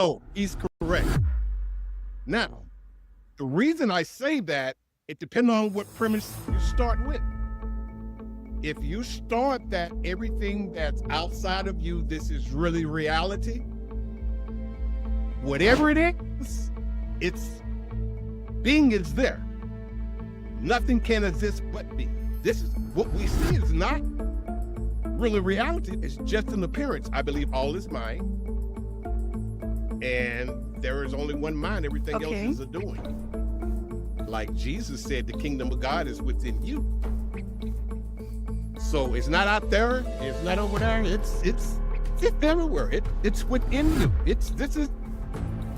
No, he's correct. Now, the reason I say that, it depends on what premise you start with. If you start that everything that's outside of you, this is really reality, whatever it is, being is there. Nothing can exist but be. This is what we see is not really reality. It's just an appearance. I believe all is mind. And there is only one mind. Everything else is a doing. Like Jesus said, the kingdom of God is within you. So it's not out there. It's not over there. It's everywhere. It's within you.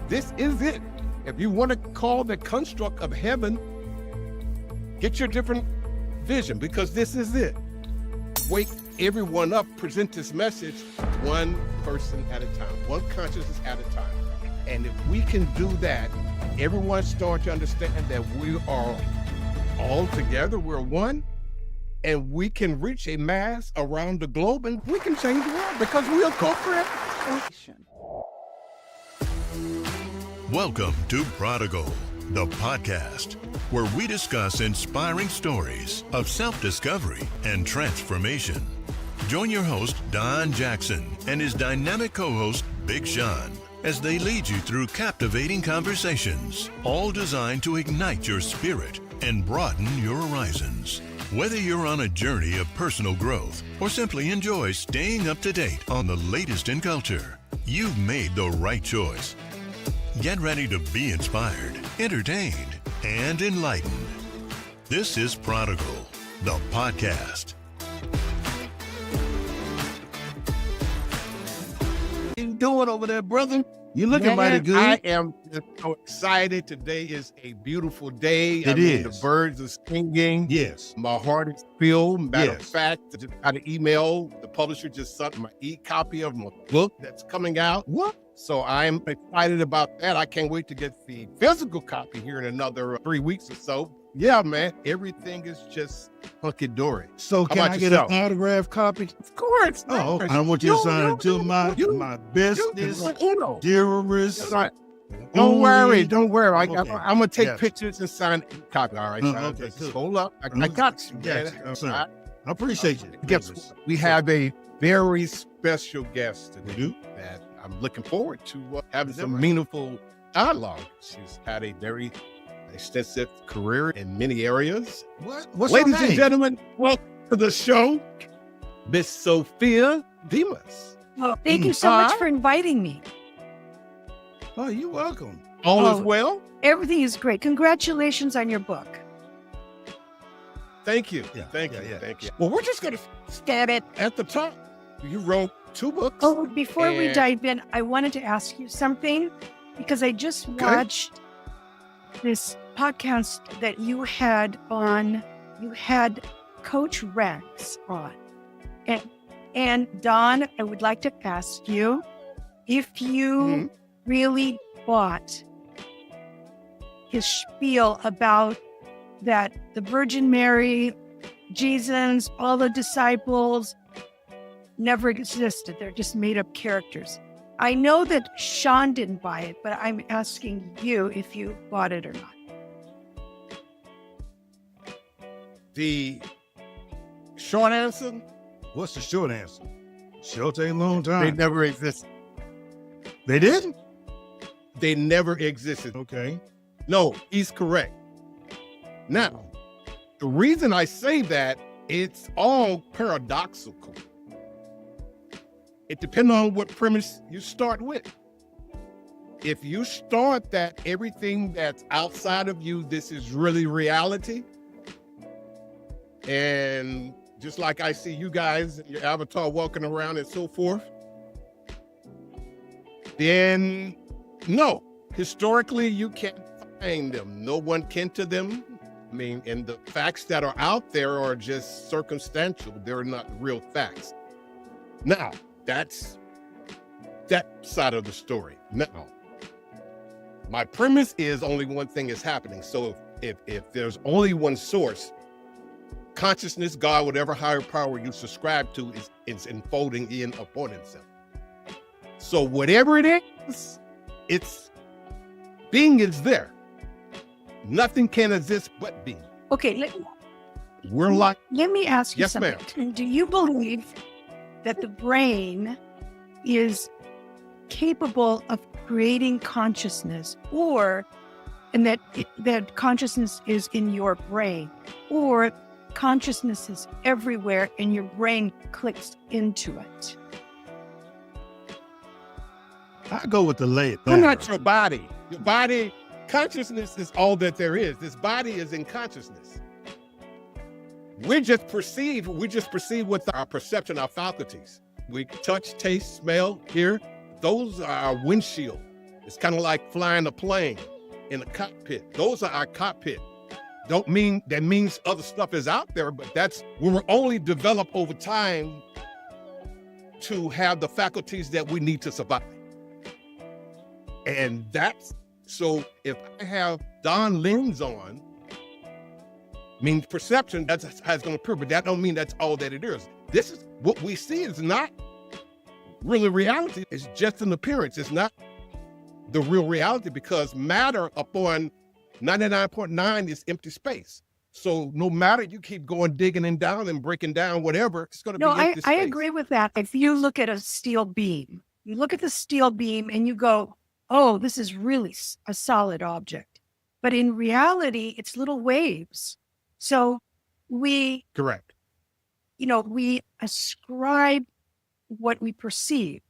This is it. If you want to call the construct of heaven, get your different vision, because this is it. Wake everyone up, present this message one person at a time, one consciousness at a time. And if we can do that, everyone start to understand that we are all together, we're one, and we can reach a mass around the globe, and we can change the world because we are co-creation. Welcome to Prodigal, the podcast, where we discuss inspiring stories of self-discovery and transformation. Join your host, Don Jackson, and his dynamic co-host, Big Sean, as they lead you through captivating conversations, all designed to ignite your spirit and broaden your horizons. Whether you're on a journey of personal growth or simply enjoy staying up to date on the latest in culture, you've made the right choice. Get ready to be inspired, entertained, and enlightened. This is Prodigal, the podcast. What you doing over there, brother? You looking mighty good. I am just so excited. Today is a beautiful day. It is. The birds are singing. Yes. My heart is filled. Matter of Yes. fact, I just got an email. The publisher just sent my e-copy of my book that's coming out. What? So I'm excited about that. I can't wait to get the physical copy here in another 3 weeks or so. Yeah, man. Everything is just hunky-dory. So can I get an autographed copy? Of course. Oh, okay. I want you to sign it to my bestest, dearest. Don't worry. I'm Okay. gonna take Yes. pictures and sign a copy. All right, Okay, just cool. hold up. I got you. Yes, man. sir. I appreciate you. Guess what? We have a very special guest today. We do? That I'm looking forward to having Is that some right? meaningful dialogue. She's had a very extensive career in many areas. What's Ladies your name? and gentlemen, welcome to the show, Miss Sophia Demas. Well, thank you so much for inviting me. Oh, you're welcome. All is Oh. well? Everything is great. Congratulations on your book. Thank you. Yeah, Thank yeah, you. yeah. Thank you. Well, we're just going to start at the top. You wrote 2 books. Oh, before we And- dive in, I wanted to ask you something because I just watched this podcast that you had on. You had Coach Rex on. And Don, I would like to ask you if you really bought his spiel about that the Virgin Mary, Jesus, all the disciples never existed. They're just made up characters. I know that Sean didn't buy it, but I'm asking you if you bought it or not. The short answer, What's the short answer? Sure take a long they time. never existed. They didn't? They never existed. Okay. No, he's correct. Now, the reason I say that, it's all paradoxical. It depends on what premise you start with. If you start that everything that's outside of you, this is really reality, and just like I see you guys, your avatar walking around and so forth, then no, historically you can't find them. No one can to them. I mean, and the facts that are out there are just circumstantial. They're not real facts. Now, that's that side of the story. Now, my premise is only one thing is happening. So if there's only one source, consciousness, God, whatever higher power you subscribe to is unfolding in upon itself. So whatever it is, It's being is there. Nothing can exist but being. Okay, We're like, let me ask you yes, something. ma'am. Do you believe that the brain is capable of creating consciousness, and that consciousness is in your brain, or consciousness is everywhere and your brain clicks into it? I go with the late. You're not your body. Your body, consciousness is all that there is. This body is in consciousness. We just perceive with our perception, our faculties. We touch, taste, smell, hear. Those are our windshield. It's kind of like flying a plane in a cockpit. Those are our cockpit. That means other stuff is out there, but we were only developed over time to have the faculties that we need to survive. And so if I have Don lens on, means perception, that's how it's going to appear, but that don't mean that's all that it is. This is what we see is not really reality. It's just an appearance. It's not the real reality, because matter upon 99.9 is empty space. So no matter you keep going digging and down and breaking down whatever, it's going to be empty space. I agree with that. If you look at a steel beam, you look at the steel beam and you go, oh, this is really a solid object. But in reality, it's little waves. So Correct. We ascribe what we perceive,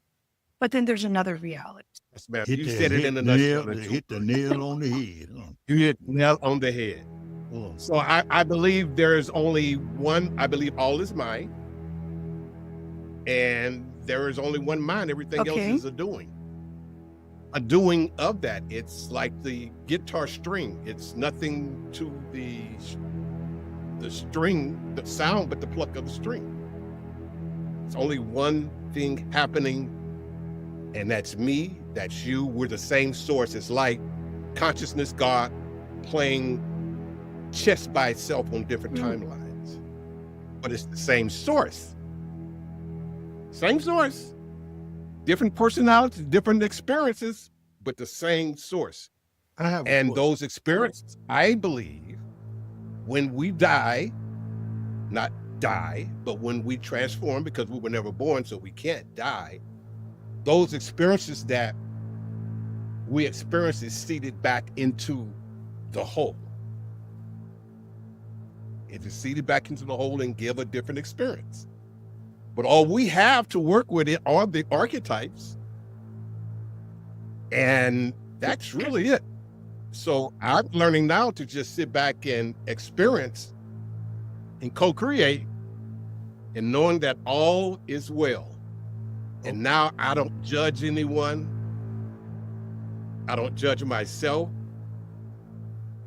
but then there's another reality. Yes, ma'am. You said it in a nutshell. Hit the nail on the head. You hit the nail on the head. So I believe there's only one. I believe all is mind. And there is only one mind. Everything else is a doing. A doing of that. It's like the guitar string. It's nothing to the string, the sound, but the pluck of the string. It's only one thing happening, and that's me, that's you. We're the same source. It's like consciousness, God, playing chess by itself on different timelines. But it's the same source. Same source. Different personalities, different experiences, but the same source. And those experiences, I believe, when we die, not die, but when we transform, because we were never born, so we can't die, those experiences that we experience is seeded back into the whole. It is seeded back into the whole and give a different experience. But all we have to work with it are the archetypes. And that's really it. So I'm learning now to just sit back and experience and co-create, and knowing that all is well. And now I don't judge anyone. I don't judge myself.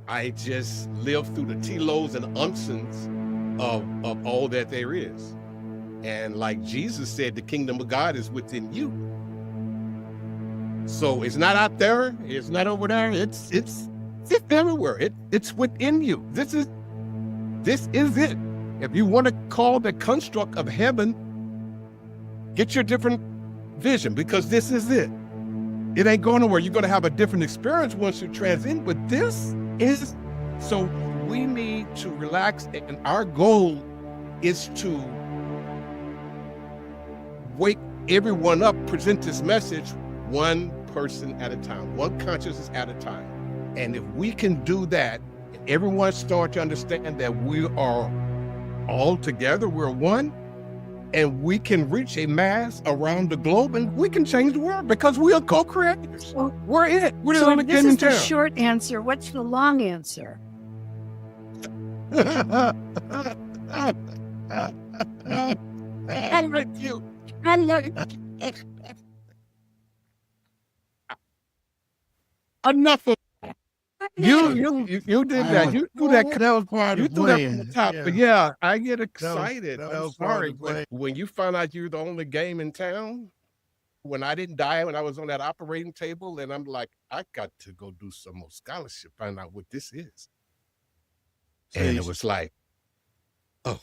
I just live through the telos and umpsons of all that there is. And like Jesus said, the kingdom of God is within you. So it's not out there. It's not over there. It's everywhere. It's within you. This is it. If you want to call the construct of heaven, get your different vision, because this is it. It ain't going nowhere. You're going to have a different experience once you transcend, but this is, so we need to relax, and our goal is to wake everyone up, present this message one person at a time, one consciousness at a time. And if we can do that, and everyone start to understand that we are all together, we're one, and we can reach a mass around the globe, and we can change the world, because we are co-creators. We're it. We're the only game in town. This is the short answer. What's the long answer? I like you. I like you. Enough of you did that. You do that. That was part You of threw that from the top. Yeah. But yeah, I get excited. that I'm was part sorry. of the plan. When you found out you're the only game in town, when I didn't die, when I was on that operating table, and I'm like, I got to go do some more scholarship, find out what this is. And it was like, oh.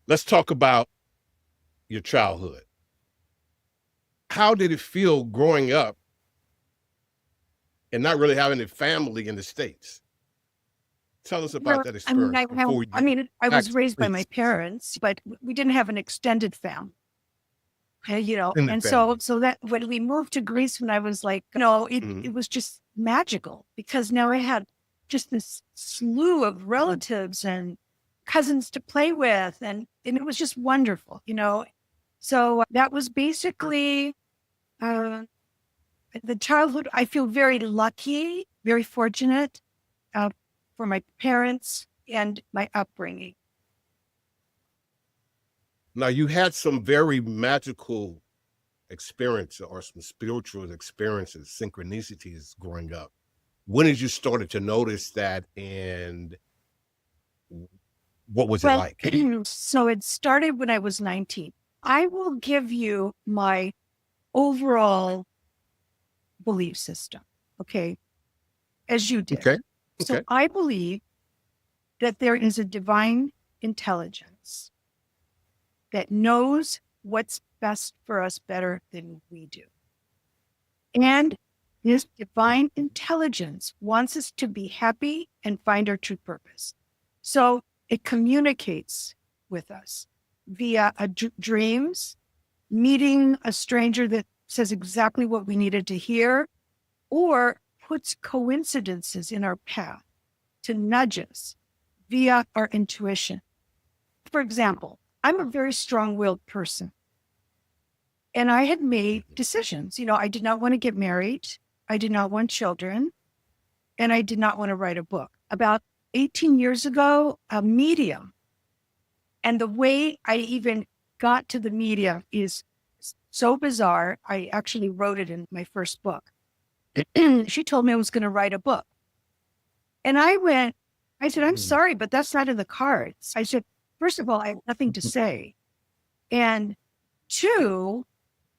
Let's talk about your childhood. how did it feel growing up and not really having a family in the States? Tell us about that experience. I was raised by my parents, but we didn't have an extended family. So that when we moved to Greece, when I was like, it was just magical, because now I had just this slew of relatives and cousins to play with, and it was just wonderful, So that was basically the childhood. I feel very lucky, very fortunate for my parents and my upbringing. Now, you had some very magical experience or some spiritual experiences, synchronicities growing up. When did you started to notice that, and what was it like? So it started when I was 19. I will give you my overall belief system, okay, as you did. Okay. So I believe that there is a divine intelligence that knows what's best for us better than we do. And this divine intelligence wants us to be happy and find our true purpose. So it communicates with us via dreams, meeting a stranger that says exactly what we needed to hear, or puts coincidences in our path to nudge us via our intuition. For example, I'm a very strong-willed person, and I had made decisions. I did not want to get married. I did not want children, and I did not want to write a book. About 18 years ago, a medium, and the way I even got to the medium is so bizarre. I actually wrote it in my first book. She told me I was going to write a book. And I said, I'm sorry, but that's not in the cards. I said, first of all, I have nothing to say. And two,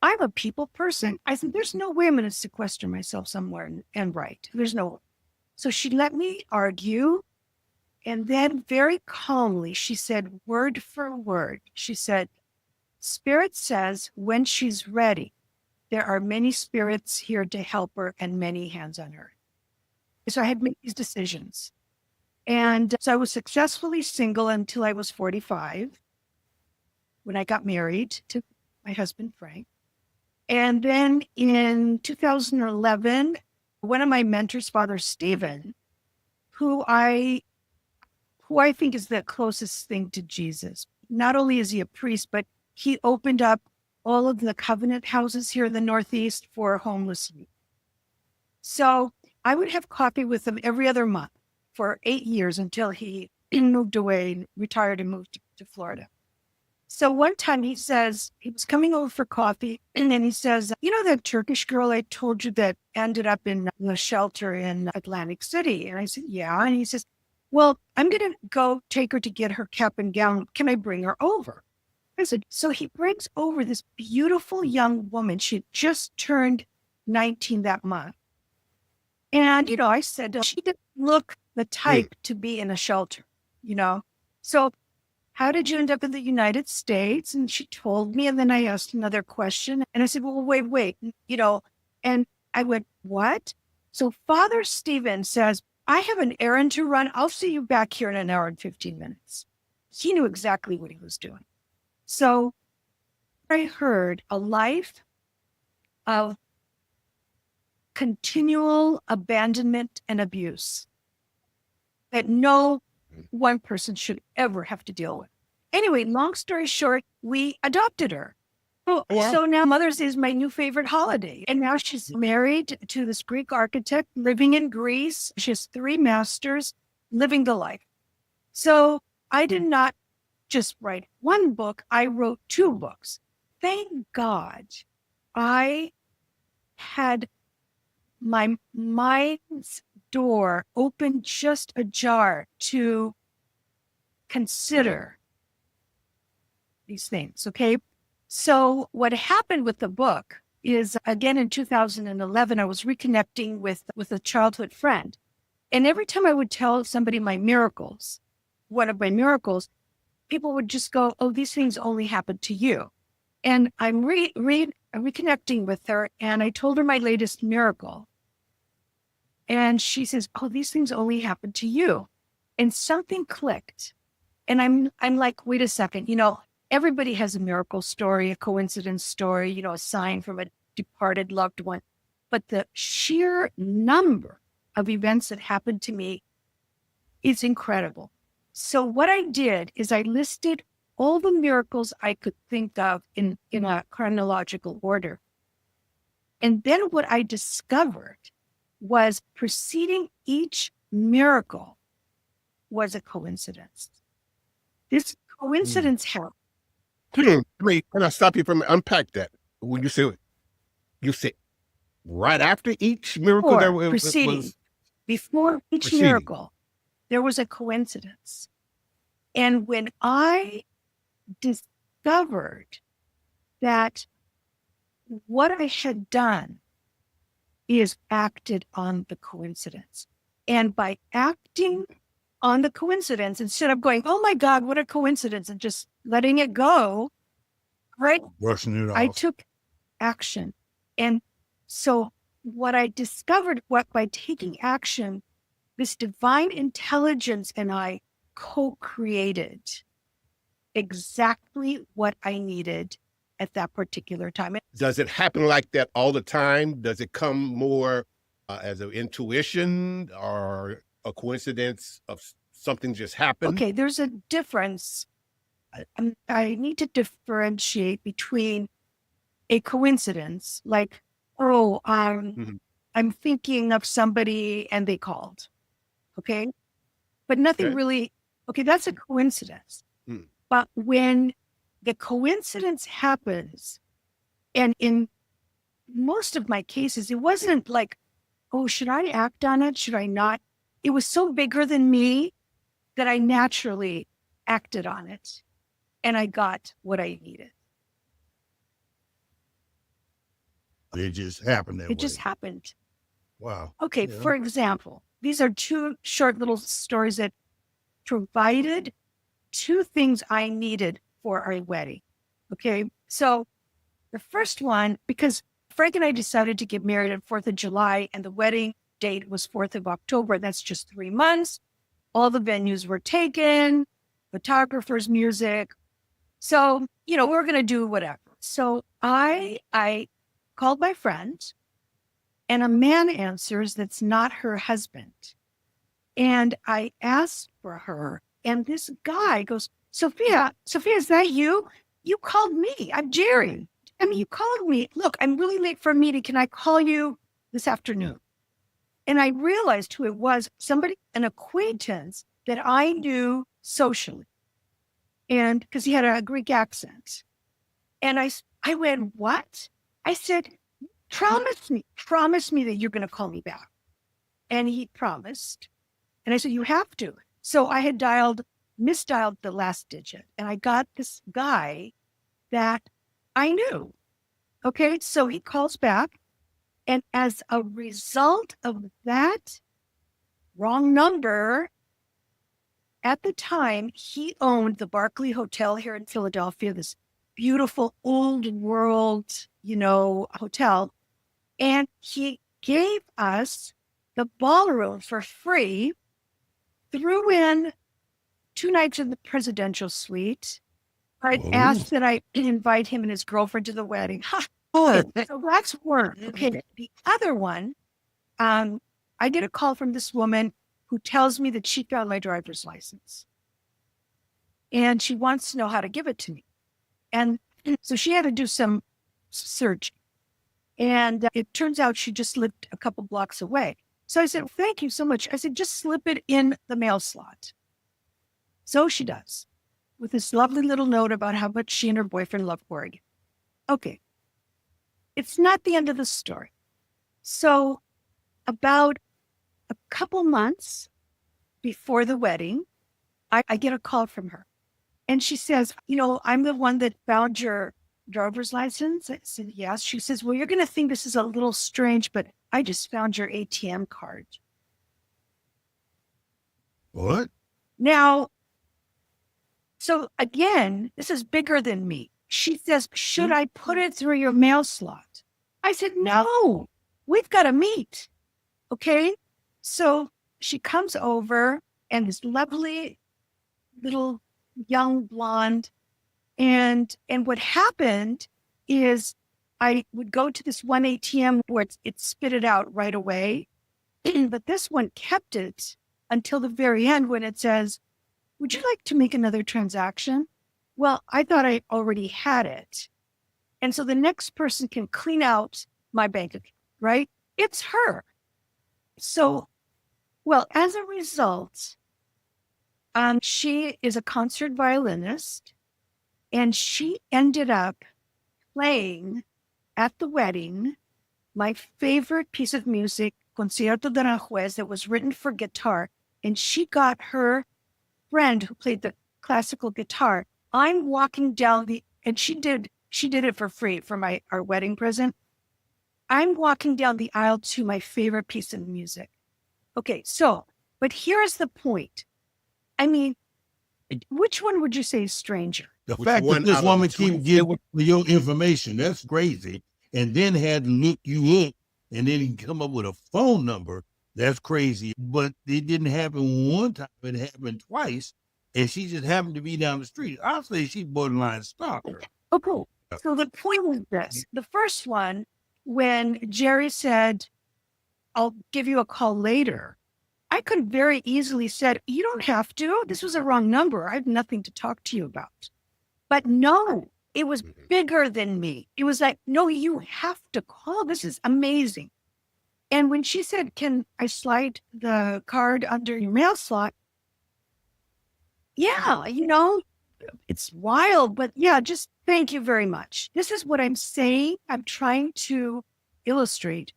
I'm a people person. I said, there's no way I'm going to sequester myself somewhere and write. There's no way. So she let me argue. And then very calmly, she said, word for word, she said, Spirit says when she's ready, there are many spirits here to help her and many hands on her. So I had made these decisions. And so I was successfully single until I was 45, when I got married to my husband, Frank. And then in 2011, one of my mentors, Father Stephen, who I think is the closest thing to Jesus. Not only is he a priest, but he opened up all of the covenant houses here in the Northeast for homeless youth. So I would have coffee with him every other month for 8 years until he moved away, retired, and moved to Florida. So one time he says, he was coming over for coffee, and then he says, that Turkish girl I told you that ended up in the shelter in Atlantic City? And I said, yeah. And he says, well, I'm going to go take her to get her cap and gown. Can I bring her over? I said, so he brings over this beautiful young woman. She had just turned 19 that month. And, I said, she didn't look the type to be in a shelter, So how did you end up in the United States? And she told me, and then I asked another question. And I said, well, wait, and I went, what? So Father Stephen says, I have an errand to run. I'll see you back here in an hour and 15 minutes. He knew exactly what he was doing. So I heard a life of continual abandonment and abuse that no one person should ever have to deal with. Anyway, long story short, we adopted her. So now Mother's Day is my new favorite holiday. And now she's married to this Greek architect living in Greece. She has 3 masters, living the life. So I did not just write one book. I wrote 2 books. Thank God I had my mind's door open just ajar to consider these things, okay? So what happened with the book is, again, in 2011, I was reconnecting with a childhood friend. And every time I would tell somebody my miracles, one of my miracles, people would just go, oh, these things only happen to you. And I'm reconnecting with her, and I told her my latest miracle. And she says, "Oh, these things only happen to you." And something clicked. And I'm like, wait a second, everybody has a miracle story, a coincidence story, a sign from a departed loved one. But the sheer number of events that happened to me is incredible. So what I did is I listed all the miracles I could think of in a chronological order. And then what I discovered was preceding each miracle was a coincidence. This coincidence happened. Wait, can I stop you from unpack that? When you say right after each miracle there was before each preceding. miracle, there was a coincidence. And when I discovered that what I had done is acted on the coincidence. And by acting on the coincidence, instead of going, "Oh my God, what a coincidence," and just letting it go, right? Brushing it off. I took action. And so what I discovered, by taking action, this divine intelligence and I co-created exactly what I needed at that particular time. Does it happen like that all the time? Does it come more as an intuition or a coincidence of something just happened? Okay, there's a difference. I need to differentiate between a coincidence, like, I'm thinking of somebody and they called. Okay. But nothing really, that's a coincidence. But when the coincidence happens, and in most of my cases, it wasn't like, "Oh, should I act on it? Should I not?" It was so bigger than me that I naturally acted on it and I got what I needed. It just happened that way. It just happened. Wow. Okay, Yeah. for example, these are two short little stories that provided two things I needed for our wedding. Okay, so the first one, because Frank and I decided to get married on 4th of July and the wedding date was 4th of October. That's just 3 months. All the venues were taken, photographers, music. So, we're going to do whatever. So I called my friend, and a man answers that's not her husband. And I asked for her, and this guy goes, Sophia, is that you? You called me. I'm Jerry. You called me. Look, I'm really late for a meeting. Can I call you this afternoon? And I realized who it was, an acquaintance that I knew socially. And because he had a Greek accent. And I went, "What?" I said, promise me that you're going to call me back." And he promised. And I said, "You have to." So I had misdialed the last digit, and I got this guy that I knew. Okay, so he calls back. And as a result of that wrong number, at the time, he owned the Barclay Hotel here in Philadelphia, this beautiful old world, hotel. And he gave us the ballroom for free, threw in 2 nights in the presidential suite. I asked that I invite him and his girlfriend to the wedding. So that's one. Okay. The other one, I get a call from this woman who tells me that she found my driver's license. And she wants to know how to give it to me. And so she had to do some search. And it turns out she just lived a couple blocks away. So I said, "Thank you so much." I said, "Just slip it in the mail slot." So she does, with this lovely little note about how much she and her boyfriend love Oregon. Okay. It's not the end of the story. So about a couple months before the wedding, I get a call from her. And she says, "I'm the one that found your driver's license." I said, "Yes." She says, "Well, you're going to think this is a little strange, but I just found your ATM card." What? Now, so again, this is bigger than me. She says, should I put it through your mail slot? I said, no, we've got to meet. Okay. So she comes over, and this lovely little young blonde. And what happened is I would go to this one ATM where it spit it out right away. But this one kept it until the very end when it says, would you like to make another transaction? Well, I thought I already had it. And so the next person can clean out my bank account, right? It's her. So, well, as a result, she is a concert violinist, and she ended up playing at the wedding my favorite piece of music, Concierto de Aranjuez, that was written for guitar. And she got her friend who played the classical guitar. I'm walking down and she did it for free for our wedding present. I'm walking down the aisle to my favorite piece of music. Okay, but here's the point. I mean, which one would you say is stranger? The fact that this woman keep giving your information, that's crazy. And then had to look you up and then come up with a phone number, that's crazy. But it didn't happen one time, it happened twice. And she just happened to be down the street. I'll say she's borderline stalker. Okay. So the point was this. The first one, when Jerry said, I'll give you a call later, I could have very easily said, you don't have to. This was a wrong number. I have nothing to talk to you about. But no, it was bigger than me. It was like, no, you have to call. This is amazing. And when she said, can I slide the card under your mail slot? Yeah, it's wild, but yeah, just thank you very much. This is what I'm saying. I'm trying to illustrate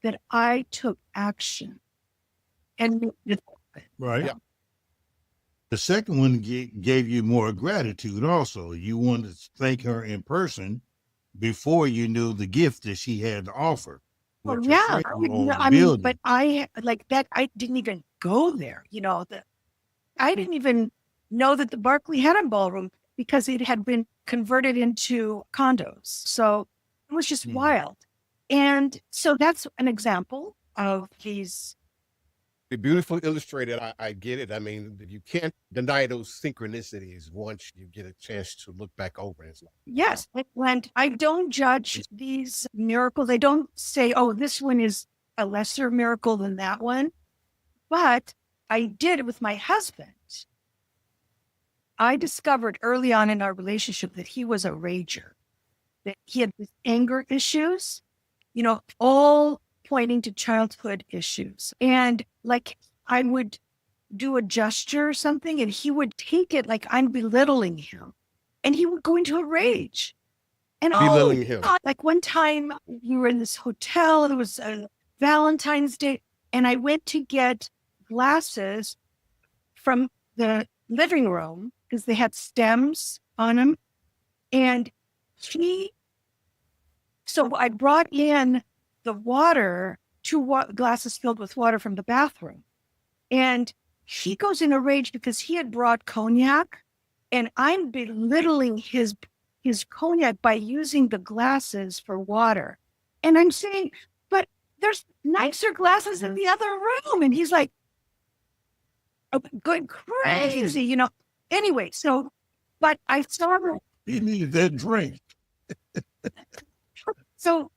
that I took action. And right. Yeah. The second one gave you more gratitude also. You wanted to thank her in person before you knew the gift that she had to offer. well, yeah, I mean, but I didn't even go there. I didn't even know that the Barclay had a ballroom because it had been converted into condos. So it was just wild. And so that's an example of these. The beautiful illustrated, I get it. I mean, you can't deny those synchronicities once you get a chance to look back over it. Yes. And I don't judge these miracles. I don't say, oh, this one is a lesser miracle than that one. But I did it with my husband. I discovered early on in our relationship that he was a rager, that he had these anger issues, all pointing to childhood issues. And like I would do a gesture or something, and he would take it like I'm belittling him, and he would go into a rage. And belittling him. Like one time we were in this hotel, it was a Valentine's Day, and I went to get glasses from the living room because they had stems on them. And so I brought in the water, two glasses filled with water from the bathroom. And he goes in a rage because he had brought cognac, and I'm belittling his cognac by using the glasses for water. And I'm saying, but there's nicer glasses in the other room. And he's like, going crazy, Anyway, but I saw her. He needed that drink. So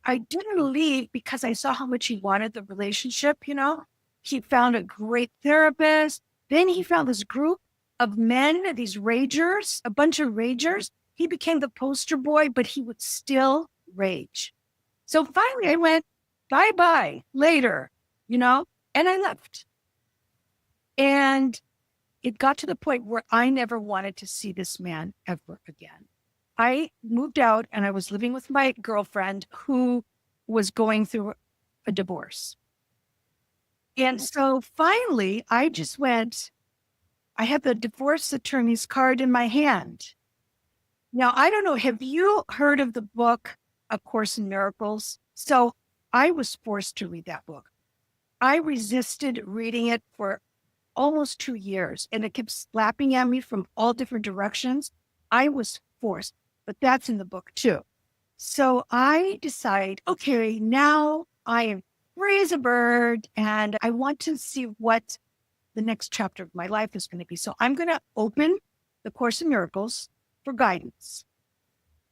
I didn't leave because I saw how much he wanted the relationship, He found a great therapist. Then he found this group of men, these ragers, a bunch of ragers. He became the poster boy, but he would still rage. So finally I went, bye-bye, later, and I left. And it got to the point where I never wanted to see this man ever again. I moved out and I was living with my girlfriend who was going through a divorce. And so finally I just went, I had the divorce attorney's card in my hand. Now, I don't know, have you heard of the book, A Course in Miracles? So I was forced to read that book. I resisted reading it for almost 2 years, and it kept slapping at me from all different directions. I was forced, but that's in the book too. So I decide, okay, now I am free as a bird and I want to see what the next chapter of my life is going to be. So I'm going to open the Course in Miracles for guidance.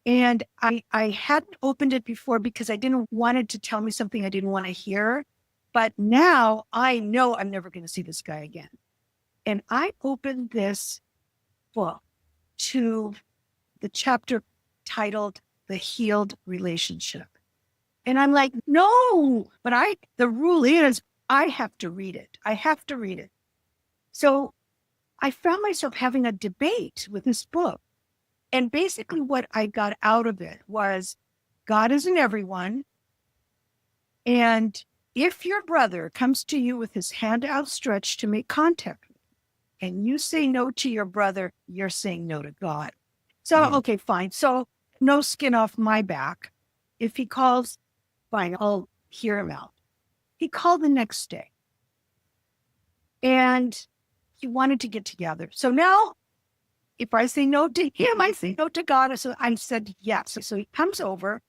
And I hadn't opened it before because I didn't want it to tell me something I didn't want to hear. But now I know I'm never going to see this guy again. And I opened this book to the chapter titled The Healed Relationship. And I'm like, no, but the rule is I have to read it. I have to read it. So I found myself having a debate with this book. And basically what I got out of it was God is in everyone. And if your brother comes to you with his hand outstretched to make contact with you, and you say no to your brother, you're saying no to God. So, okay, fine. So no skin off my back. If he calls, fine, I'll hear him out. He called the next day. And he wanted to get together. So now, if I say no to him, I say no to God. So I said yes. So he comes over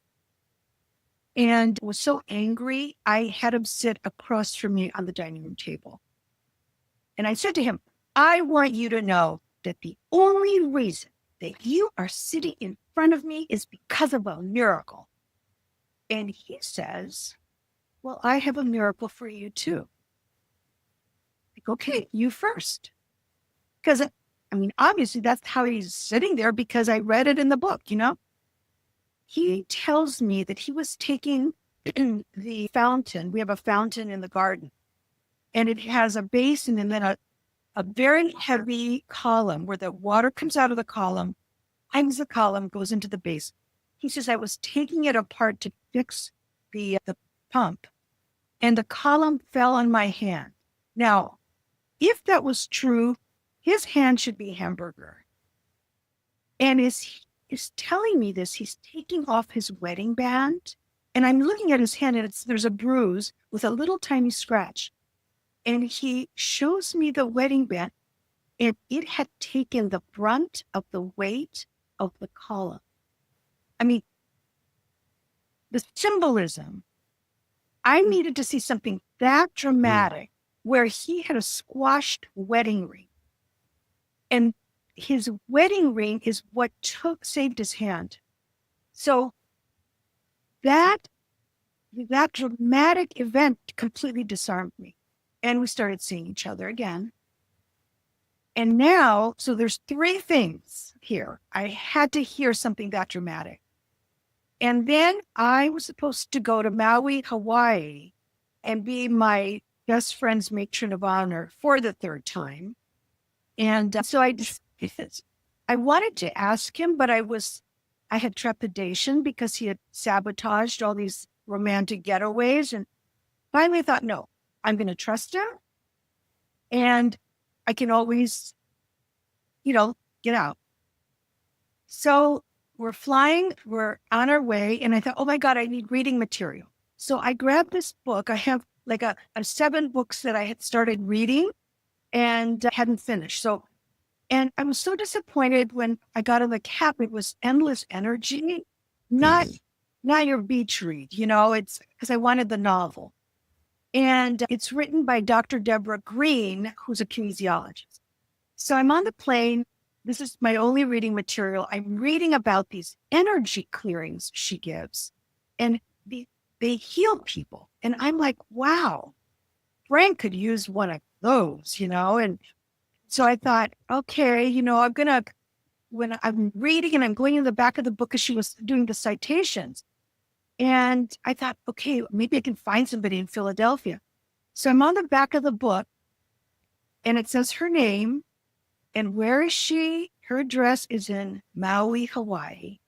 and was so angry, I had him sit across from me on the dining room table. And I said to him, I want you to know that the only reason that you are sitting in front of me is because of a miracle. And he says, well, I have a miracle for you too. Like, okay, you first. Because obviously that's how he's sitting there because I read it in the book, He tells me that he was taking the fountain. We have a fountain in the garden. And it has a basin and then a very heavy column where the water comes out of the column, climbs the column, goes into the basin. He says, I was taking it apart to fix the pump. And the column fell on my hand. Now, if that was true, his hand should be hamburger. And he's telling me this, he's taking off his wedding band. And I'm looking at his hand and there's a bruise with a little tiny scratch. And he shows me the wedding band and it had taken the brunt of the weight of the column. The symbolism, I needed to see something that dramatic where he had a squashed wedding ring. And his wedding ring is what saved his hand. So that dramatic event completely disarmed me. And we started seeing each other again. And now, so there's three things here. I had to hear something that dramatic. And then I was supposed to go to Maui, Hawaii, and be my best friend's matron of honor for the third time. And so I wanted to ask him, but I had trepidation because he had sabotaged all these romantic getaways. And finally I thought, no, I'm going to trust him. And I can always, get out. So we're flying, we're on our way. And I thought, oh my God, I need reading material. So I grabbed this book. I have like a 7 books that I had started reading and hadn't finished. And I was so disappointed when I got in the cab. It was Endless Energy, not your beach read, it's because I wanted the novel. And it's written by Dr. Deborah Green, who's a kinesiologist. So I'm on the plane. This is my only reading material. I'm reading about these energy clearings she gives. And they heal people. And I'm like, wow, Frank could use one of those, And so I thought, okay, when I'm reading and I'm going in the back of the book as she was doing the citations. And I thought, okay, maybe I can find somebody in Philadelphia. So I'm on the back of the book and it says her name and where is she? Her address is in Maui, Hawaii.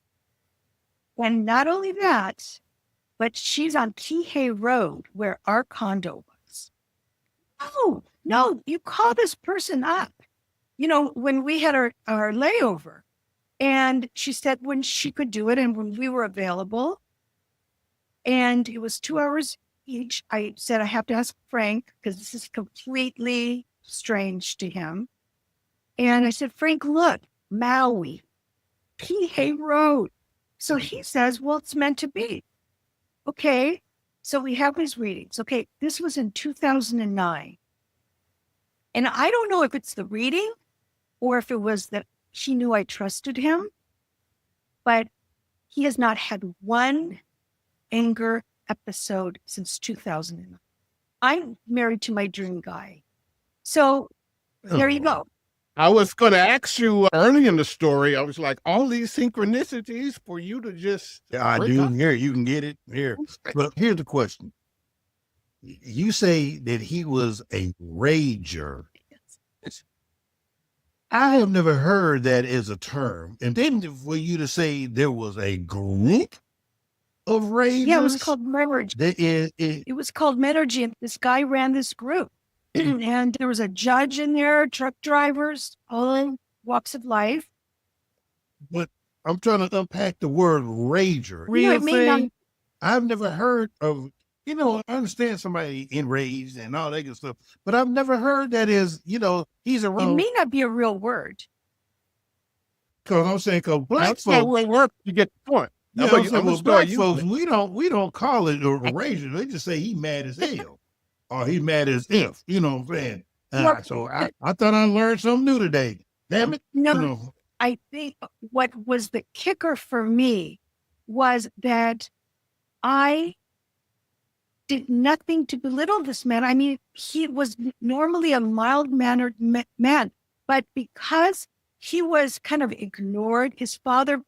And not only that, but she's on Kihei Road where our condo was. Oh, no, you call this person up. When we had our layover. And she said when she could do it and when we were available. And it was 2 hours each. I said, I have to ask Frank because this is completely strange to him. And I said, Frank, look, Maui. P.A. Road. So he says, well, it's meant to be. Okay. So we have his readings. Okay. This was in 2009. And I don't know if it's the reading or if it was that he knew I trusted him, but he has not had one anger episode since 2009. I'm married to my dream guy. So there you go. I was going to ask you early in the story, I was like, all these synchronicities for you to just. Yeah, I do. Here, you can get it here. But here's the question. You say that he was a rager. I have never heard that as a term. And then for you to say there was a group of ragers. Yeah, it was called Menergy. It was called Menergy. And this guy ran this group. And there was a judge in there, truck drivers, all walks of life. But I'm trying to unpack the word rager. Real thing. I've never heard of, I understand somebody enraged and all that good stuff, but I've never heard that is, he's a. It may not be a real word. Because I'm saying, because black That's not folks, what work. You get the point. yeah, I'm saying, well, black folks, we don't call it a rager. They just say he mad as hell. Or he mad as if, you know what I'm saying? So I thought I learned something new today. Damn it. No, I think what was the kicker for me was that I did nothing to belittle this man. I mean, he was normally a mild-mannered man, but because he was kind of ignored, his father,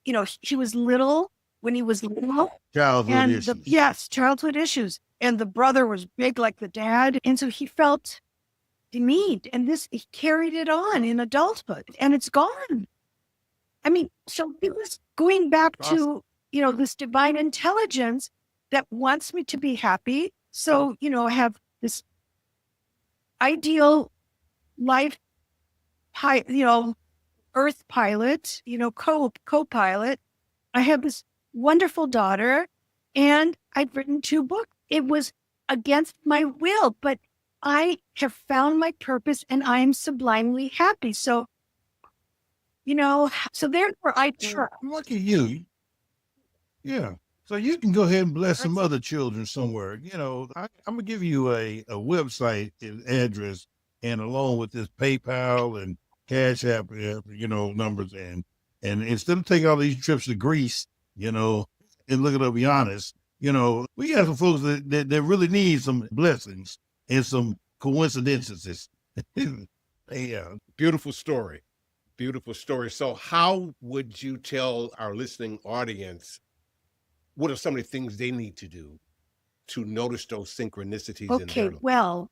he was little when he was little. Childhood issues. Yes, childhood issues. And the brother was big like the dad. And so he felt demeaned. And he carried it on in adulthood. And it's gone. I mean, so it was going back to, this divine intelligence that wants me to be happy. So, I have this ideal life, Earth pilot, co-pilot. I have this wonderful daughter, and I've written 2 books. It was against my will, but I have found my purpose and I am sublimely happy. So, so therefore I trust. Look at you. Yeah. So you can go ahead and bless some other children somewhere. I'm going to give you a website address, and along with this PayPal and Cash App, numbers. And instead of taking all these trips to Greece, and look at, to be honest, we got some folks that really need some blessings and some coincidences. Yeah. Beautiful story. Beautiful story. So how would you tell our listening audience, what are some of the things they need to do to notice those synchronicities? Okay, well,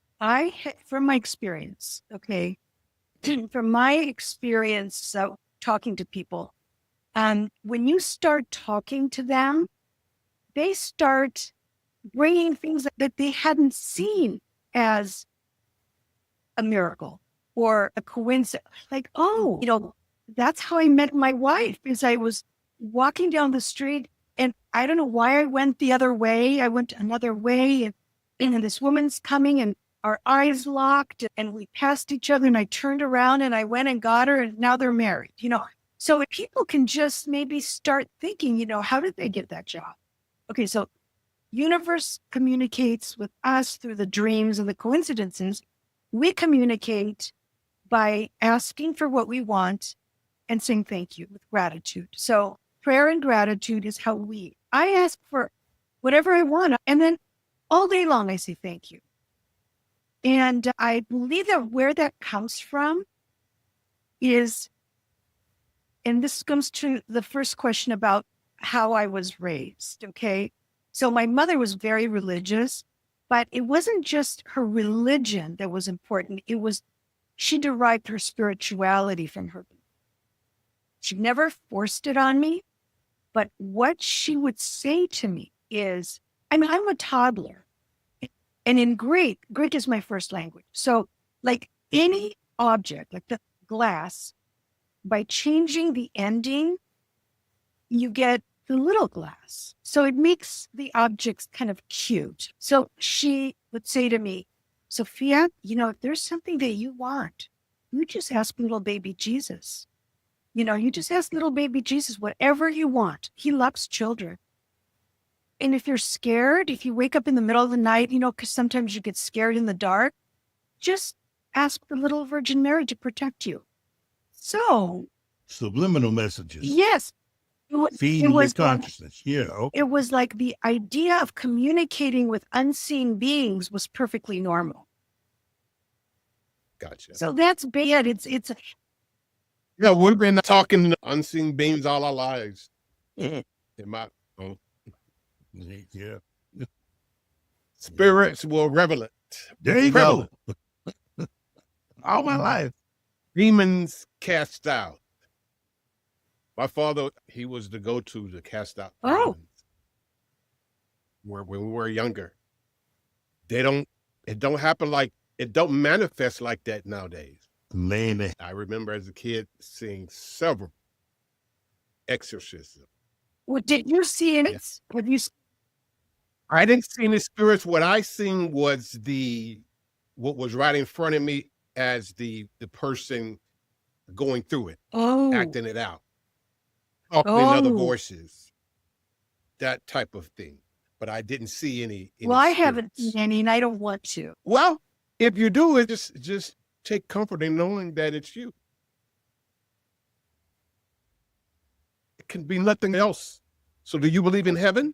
from my experience, talking to people, when you start talking to them, they start bringing things that they hadn't seen as a miracle or a coincidence. Like, that's how I met my wife, is I was walking down the street and I don't know why I went the other way. I went another way and this woman's coming and our eyes locked and we passed each other and I turned around and I went and got her and now they're married, So if people can just maybe start thinking, how did they get that job? Okay, so universe communicates with us through the dreams and the coincidences. We communicate by asking for what we want and saying thank you with gratitude. So prayer and gratitude is how I ask for whatever I want. And then all day long, I say thank you. And I believe that where that comes from is, and this comes to the first question about how I was raised. Okay. So my mother was very religious, but it wasn't just her religion that was important. She derived her spirituality from her. She never forced it on me, but what she would say to me is, I'm a toddler. And in Greek is my first language. So like any object, like the glass, by changing the ending, you get the little glass. So it makes the objects kind of cute. So she would say to me, Sophia, if there's something that you want, you just ask little baby Jesus. You just ask little baby Jesus whatever you want. He loves children. And if you're scared, if you wake up in the middle of the night, because sometimes you get scared in the dark, just ask the little Virgin Mary to protect you. So, Subliminal messages. yes, Feeding your consciousness. Yeah. Okay. It was like the idea of communicating with unseen beings was perfectly normal. Gotcha. So that's bad. It's Yeah, we've been talking to unseen beings all our lives. Yeah. Yeah. Spirits will revel it. There you Prevalent. go. All my life. Demons cast out. My father, he was the go-to to cast out demons. When we were younger. It don't manifest like that nowadays. Man. I remember as a kid seeing several exorcisms. Well, did you see it? Yes. Have you? I didn't see any spirits. What I seen was what was right in front of me as the person going through it, acting it out, talking in other voices, that type of thing. But I didn't see any Well, I spirits. haven't seen any, and I don't want to. Well, if you do it, just take comfort in knowing that it's you. It can be nothing else. So do you believe in heaven?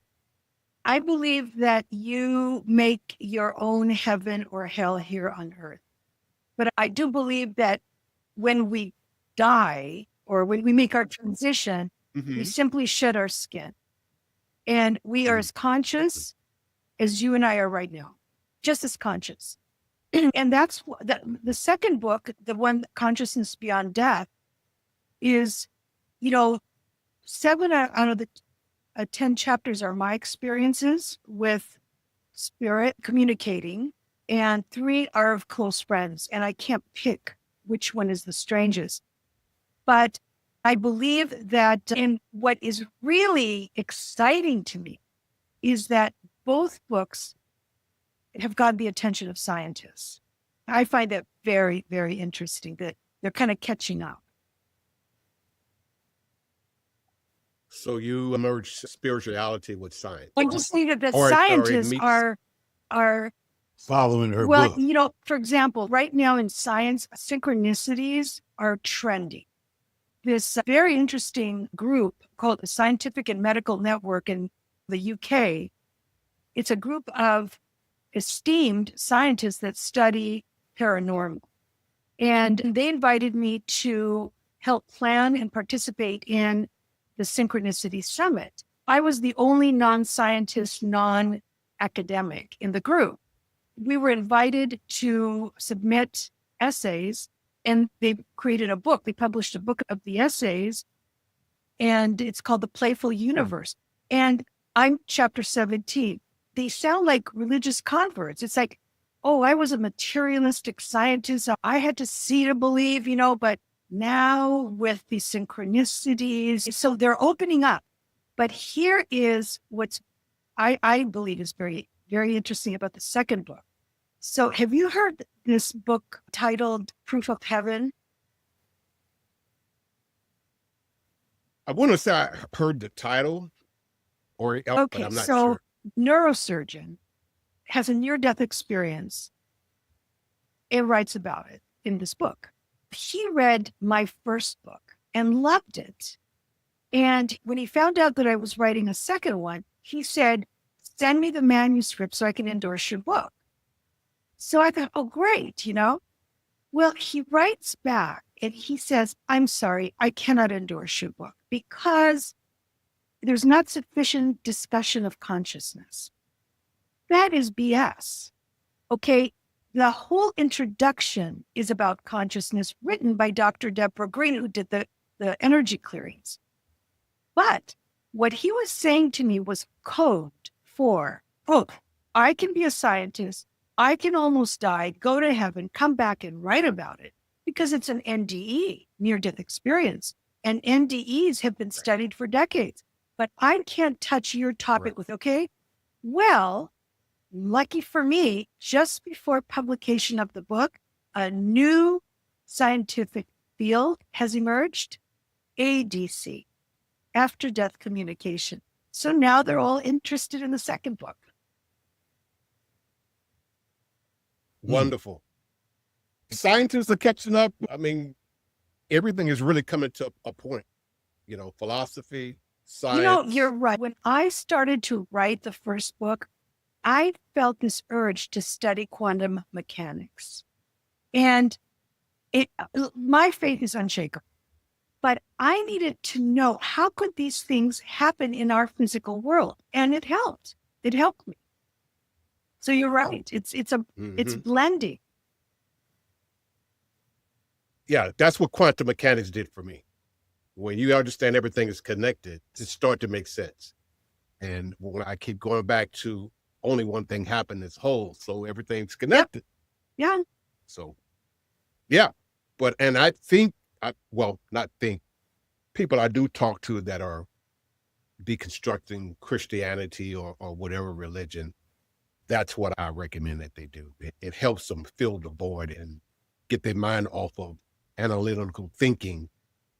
I believe that you make your own heaven or hell here on earth. But I do believe that when we die or when we make our transition, we simply shed our skin. And we are as conscious as you and I are right now, just as conscious. And that's the second book, the one, Consciousness Beyond Death, is, 7 out of the 10 chapters are my experiences with spirit communicating, and 3 are of close friends. And I can't pick which one is the strangest. But I believe that, and what is really exciting to me is that both books have gotten the attention of scientists. I find that very, very interesting that they're kind of catching up. So you merge spirituality with science. I just think that the Or it scientists meets- are Following her well, book. for example, right now in science, synchronicities are trending. This very interesting group called the Scientific and Medical Network in the UK, it's a group of esteemed scientists that study paranormal. And they invited me to help plan and participate in the Synchronicity Summit. I was the only non-scientist, non-academic in the group. We were invited to submit essays, and they created a book. They published a book of the essays, and it's called The Playful Universe. And I'm chapter 17. They sound like religious converts. It's like, oh, I was a materialistic scientist. I had to see to believe, but now with the synchronicities. So they're opening up. But here is what's I believe is very, very interesting about the second book. So have you heard this book titled Proof of Heaven? I want to say I heard the title, but I'm not sure. Neurosurgeon has a near-death experience and writes about it in this book. He read my first book and loved it. And when he found out that I was writing a second one, he said, send me the manuscript so I can endorse your book. So I thought, oh, great, Well, he writes back and he says, I'm sorry, I cannot endorse your book because there's not sufficient discussion of consciousness. That is BS. Okay, the whole introduction is about consciousness, written by Dr. Deborah Green, who did the energy clearings. But what he was saying to me was code for, I can be a scientist, I can almost die, go to heaven, come back and write about it, because it's an NDE, near-death experience. And NDEs have been studied for decades. But I can't touch your topic with, okay? Well, lucky for me, just before publication of the book, a new scientific field has emerged. ADC, after death communication. So now they're all interested in the second book. Wonderful. Scientists are catching up. I mean, everything is really coming to a point, philosophy, science. You're right. When I started to write the first book, I felt this urge to study quantum mechanics. And my faith is unshakable. But I needed to know, how could these things happen in our physical world? And it helped. It helped me. So you're right. It's blending. Yeah, that's what quantum mechanics did for me. When you understand everything is connected, it starts to make sense. And when I keep going back to only one thing happened is whole, so everything's connected. Yeah. So, yeah. And I think, people I do talk to that are deconstructing Christianity or whatever religion, that's what I recommend that they do. It helps them fill the void and get their mind off of analytical thinking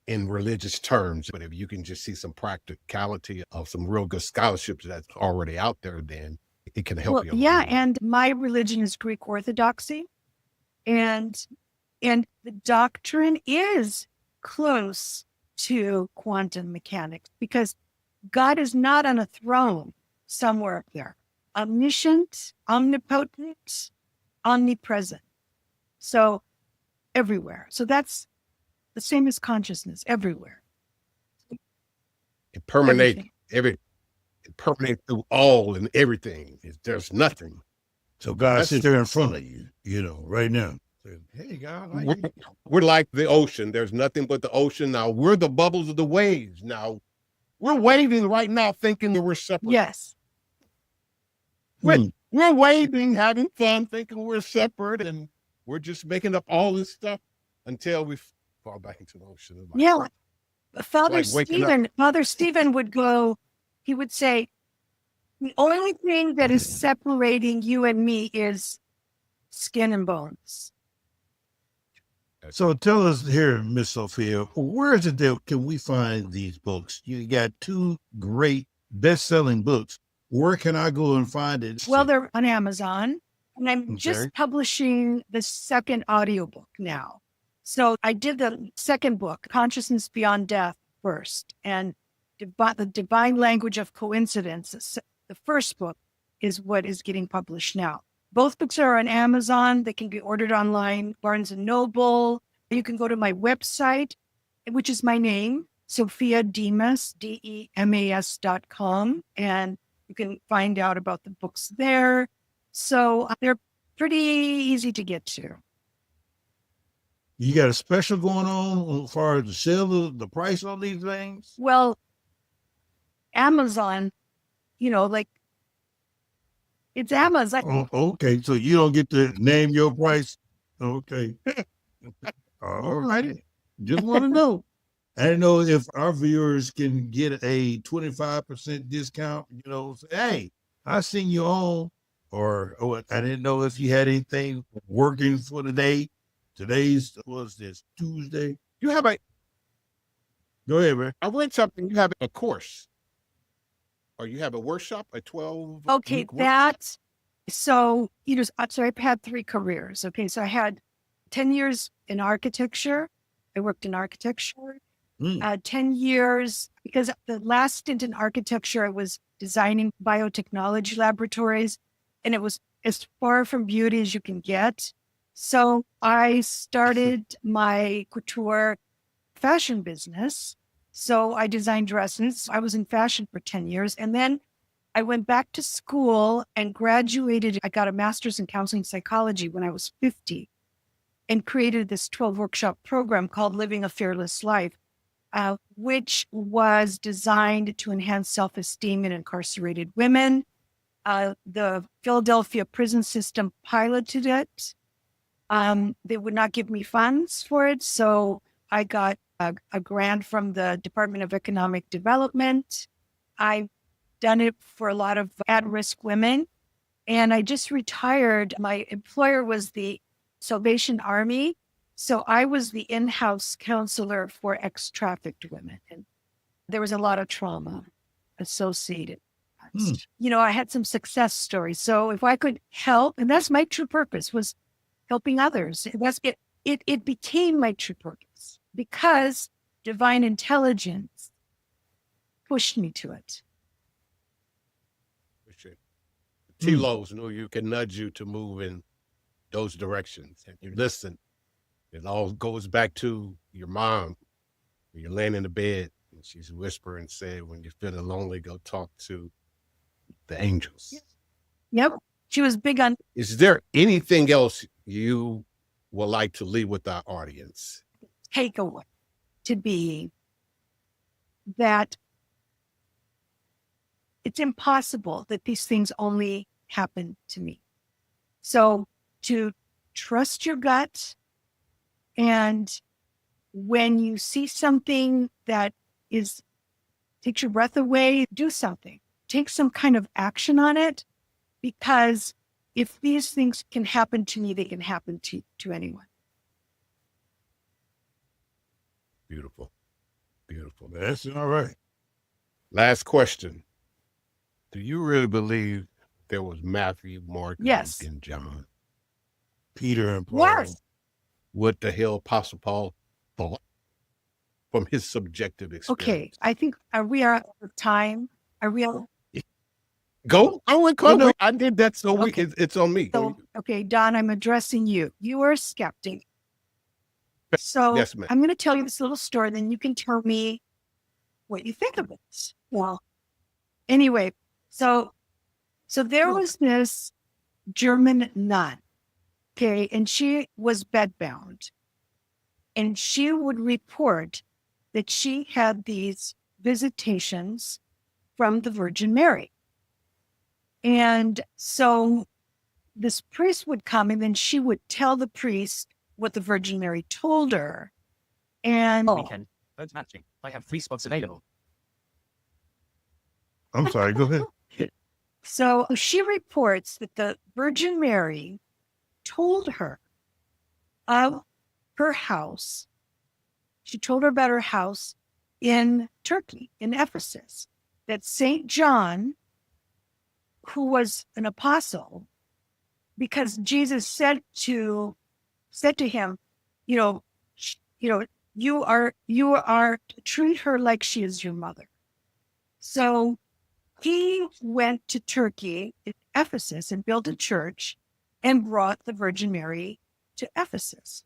in religious terms. But if you can just see some practicality of some real good scholarships that's already out there, then it can help you. Yeah, and my religion is Greek Orthodoxy, and the doctrine is close to quantum mechanics because God is not on a throne somewhere up there. Omniscient, omnipotent, omnipresent. So everywhere. So that's the same as consciousness, everywhere. It permeates it permeates through all and everything. There's nothing. So God sits there in front of you, right now. Hey, God, we're like the ocean. There's nothing but the ocean. Now we're the bubbles of the waves. Now we're waving right now, thinking that we're separate. Yes. We're waving, having fun, thinking we're separate, and we're just making up all this stuff until we fall back into the ocean. Yeah. Father Stephen would go, he would say, the only thing that is separating you and me is skin and bones. So tell us here, Miss Sophia, where is it that can we find these books? You got 2 great best-selling books. Where can I go and find it? Well, they're on Amazon, and I'm just publishing the second audiobook now. So I did the second book, Consciousness Beyond Death, first, and the Divine Language of Coincidence. The first book is what is getting published now. Both books are on Amazon. They can be ordered online, Barnes & Noble. You can go to my website, which is my name, Sophia Demas, DEMAS.com, and you can find out about the books there. So they're pretty easy to get to. You got a special going on as far as the sale, the price on these things? Well, Amazon, it's Amazon. Oh, okay, so you don't get to name your price? Okay. All righty. Just want to know. I didn't know if our viewers can get a 25% discount, say, hey, I seen you on, or I didn't know if you had anything working for the day. Today's, Tuesday? You have Go ahead, man. I read something. You have a course. Or you have a workshop, a 12. Okay, so, I've had 3 careers. Okay, so I had 10 years in architecture. I worked in architecture. 10 years, because the last stint in architecture, I was designing biotechnology laboratories, and it was as far from beauty as you can get. So I started my couture fashion business. So I designed dresses. I was in fashion for 10 years. And then I went back to school and graduated. I got a master's in counseling psychology when I was 50 and created this 12-workshop program called Living a Fearless Life, which was designed to enhance self-esteem in incarcerated women. The Philadelphia prison system piloted it. They would not give me funds for it. So I got a grant from the Department of Economic Development. I've done it for a lot of at-risk women. And I just retired. My employer was the Salvation Army. So I was the in-house counselor for ex-trafficked women. And there was a lot of trauma associated. You know, I had some success stories. So if I could help, and that's my true purpose, was helping others. That's it. It became my true purpose because divine intelligence pushed me to it. T-Lows knew you can nudge you to move in those directions. And you listen. It all goes back to your mom. When you're laying in the bed and she's whispering, said, when you're feeling lonely, go talk to the angels. Yep. She was big on. Is there anything else you would like to leave with our audience? Takeaway to be that it's impossible that these things only happen to me. So to trust your gut, and when you see something that takes your breath away, do something. Take some kind of action on it, because if these things can happen to me, they can happen to anyone. Beautiful. Beautiful. That's all right. Last question. Do you really believe there was Matthew, Mark, Yes. and John? Peter and Paul. Yes. What the hell Apostle Paul thought from his subjective experience? Okay. I think, are we out of time? Are we out? Go. I went close. No. I did that so Okay. it's on me. So, okay, Don, I'm addressing you. You are a skeptic. So Yes, ma'am. I'm going to tell you this little story, then you can tell me what you think of it. Well, anyway, so there was this German nun, okay, and she was bedbound, and she would report that she had these visitations from the Virgin Mary. And so this priest would come, and then she would tell the priest what the Virgin Mary told her. And Weekend. That's matching. I have 3 spots available. I'm sorry, go ahead. so she reports that the Virgin Mary told her of her house. She told her about her house in Turkey, in Ephesus, that St. John, who was an apostle, because Jesus said to him, you are treat her like she is your mother. So he went to Turkey, Ephesus, and built a church and brought the Virgin Mary to Ephesus.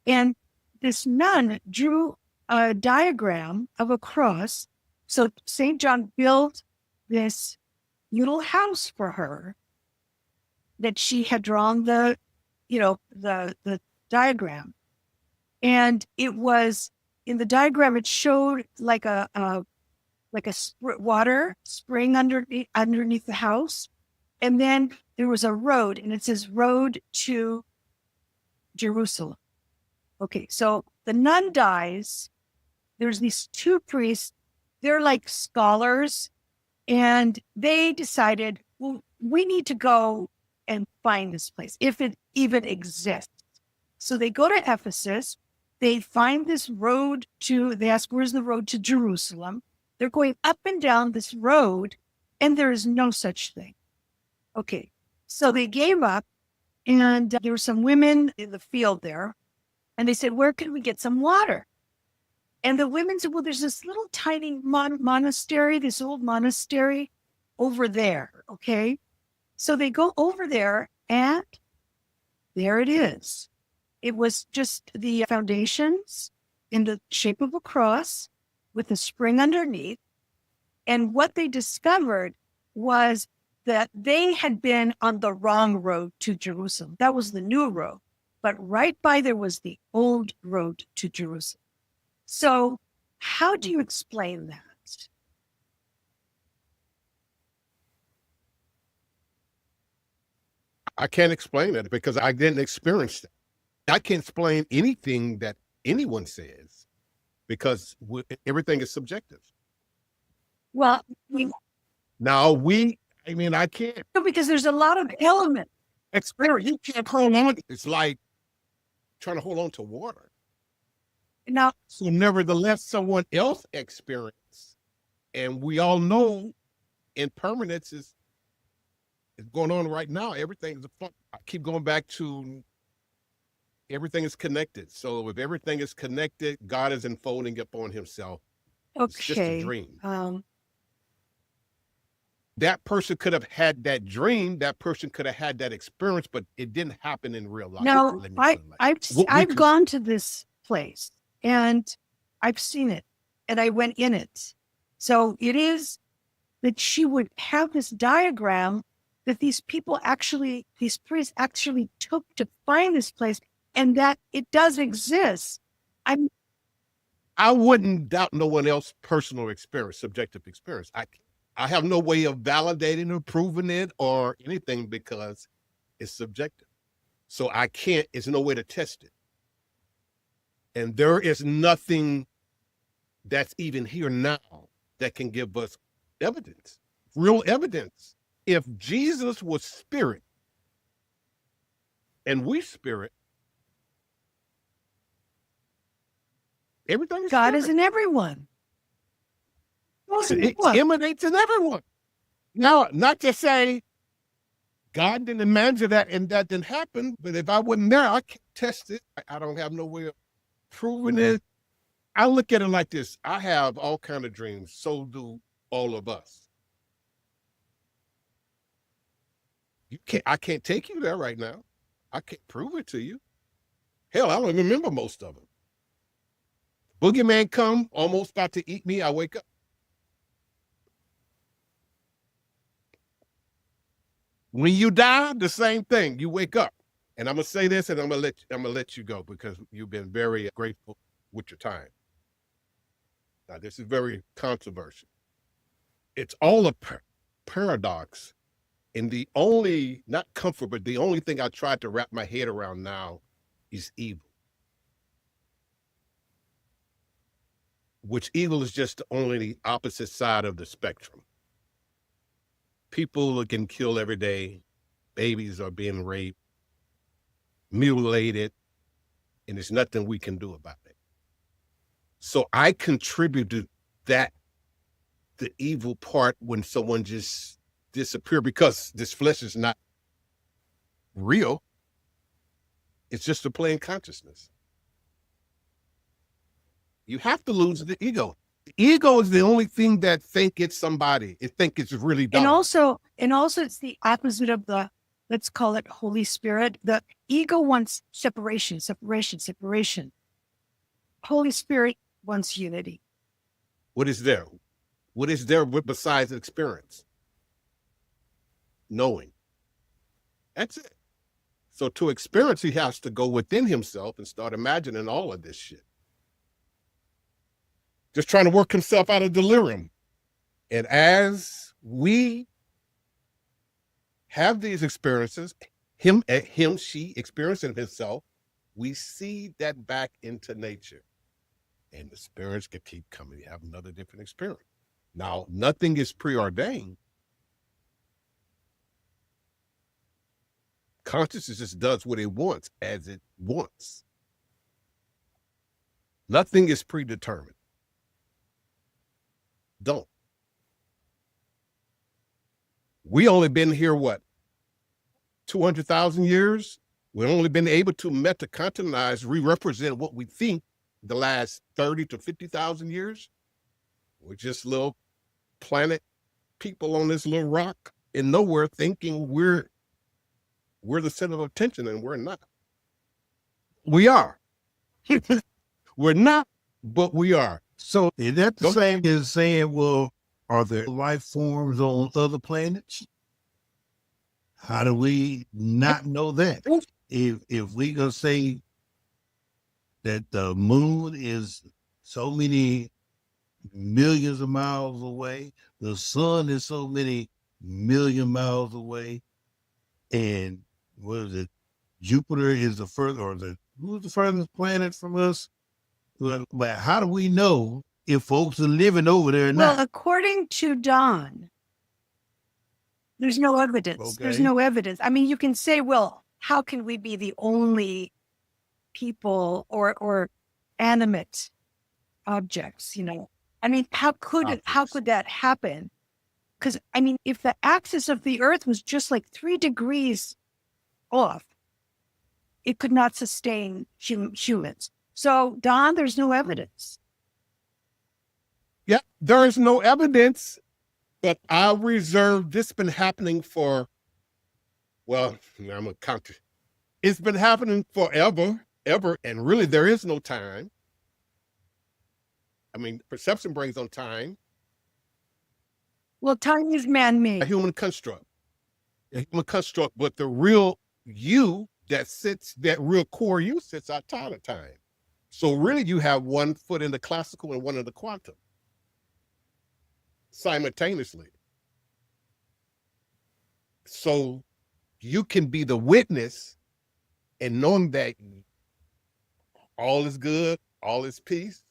And this nun drew a diagram of a cross. So St. John built this little house for her that she had drawn the diagram. And it was, in the diagram, it showed like a water spring underneath the house. And then there was a road, and it says road to Jerusalem. Okay, so the nun dies. There's these 2 priests. They're like scholars, and they decided, well, we need to go and find this place, if it even exists. So they go to Ephesus. They find this road they ask, where's the road to Jerusalem? They're going up and down this road, and there is no such thing. Okay, so they gave up, and there were some women in the field there, and they said, where can we get some water? And the women said, well, there's this little tiny monastery, this old monastery over there, okay? So they go over there, and there it is. It was just the foundations in the shape of a cross with a spring underneath. And what they discovered was that they had been on the wrong road to Jerusalem. That was the new road. But right by there was the old road to Jerusalem. So how do you explain that? I can't explain it because I didn't experience it. I can't explain anything that anyone says because everything is subjective. Well, I can't. because there's a lot of elements. Experience. You can't call on. It's like trying to hold on to water. Now, So nevertheless, someone else experienced, and we all know impermanence is going on right now. Everything is I keep going back to everything is connected. So if everything is connected, God is unfolding upon himself. It's just a okay. dream. That person could have had that dream. That person could have had that experience, but it didn't happen in real life. Now, Let me put it like that. I've gone to this place and I've seen it and I went in it. So it is that she would have this diagram that these priests actually took to find this place, and that it does exist. I wouldn't doubt no one else's personal experience, subjective experience. I have no way of validating or proving it or anything because it's subjective. So it's no way to test it. And there is nothing that's even here now that can give us evidence, real evidence. If Jesus was spirit and we spirit, everything is God spirit. is in everyone. It emanates in everyone. Now, not to say God didn't imagine that and that didn't happen, but if I wasn't there, I can't test it. I don't have no way of proving it. I look at it like this. I have all kinds of dreams. So do all of us. I can't take you there right now. I can't prove it to you. Hell, I don't even remember most of them. Boogeyman come, almost about to eat me. I wake up. When you die, the same thing. You wake up. And I'm gonna say this, and I'm gonna let you go because you've been very grateful with your time. Now, this is very controversial. It's all a paradox. And the only, not comfort, but the only thing I tried to wrap my head around now is evil. Which evil is just only the opposite side of the spectrum. People are getting killed every day. Babies are being raped, mutilated, and there's nothing we can do about it. So I contributed that, the evil part, when someone just disappear, because this flesh is not real. It's just a plane consciousness. You have to lose the ego. The ego is the only thing that think it's somebody. It think it's really dumb. And also it's the opposite of the, let's call it Holy Spirit. The ego wants separation. Holy Spirit wants unity. What is there? What is there besides experience? Knowing. That's it. So to experience, he has to go within himself and start imagining all of this shit. Just trying to work himself out of delirium. And as we have these experiences, she experiencing himself, we see that back into nature. And the spirits can keep coming. You have another different experience. Now, nothing is preordained. Consciousness just does what it wants as it wants. Nothing is predetermined. Don't. We only been here, what, 200,000 years? We've only been able to metacontinentize, re-represent what we think the last 30 to 50,000 years. We're just little planet people on this little rock in nowhere thinking we're the center of attention, and we're not. We are. We're not, but we are. So is that the same as saying, well, are there life forms on other planets? How do we not know that? If we gonna say that the moon is so many millions of miles away, the sun is so many million miles away, and what is it? Jupiter is the furthest, who's the furthest planet from us? But how do we know if folks are living over there or not? Well, according to Don, there's no evidence. Okay. There's no evidence. I mean, you can say, well, how can we be the only people or animate objects, you know. I mean, how could that happen? Because, I mean, if the axis of the Earth was just like 3 degrees off, it could not sustain humans. So, Don, there's no evidence. Yeah, there is no evidence, but I reserve this been happening for, well, I'm going to count it. It's been happening forever, ever, and really there is no time. I mean, perception brings on time. Well, time is man-made. A human construct. But the real you that real core you sits outside of time. So really you have one foot in the classical and one in the quantum simultaneously. So you can be the witness and knowing that all is good, all is peace,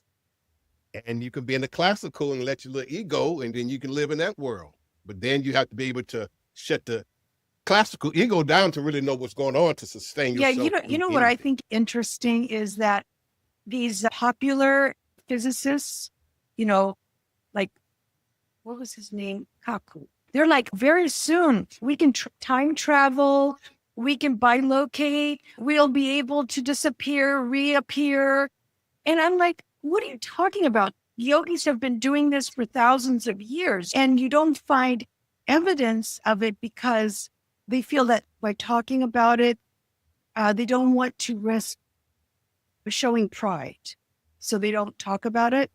and you can be in the classical and let your little ego, and then you can live in that world. But then you have to be able to shut the classical ego down to really know what's going on to sustain yourself. Yeah, you know what I think interesting is that these popular physicists, you know, like, what was his name? Kaku. They're like, very soon we can time travel, we can bilocate, we'll be able to disappear, reappear. And I'm like, what are you talking about? Yogis have been doing this for thousands of years, and you don't find evidence of it because they feel that by talking about it, they don't want to risk showing pride. So they don't talk about it.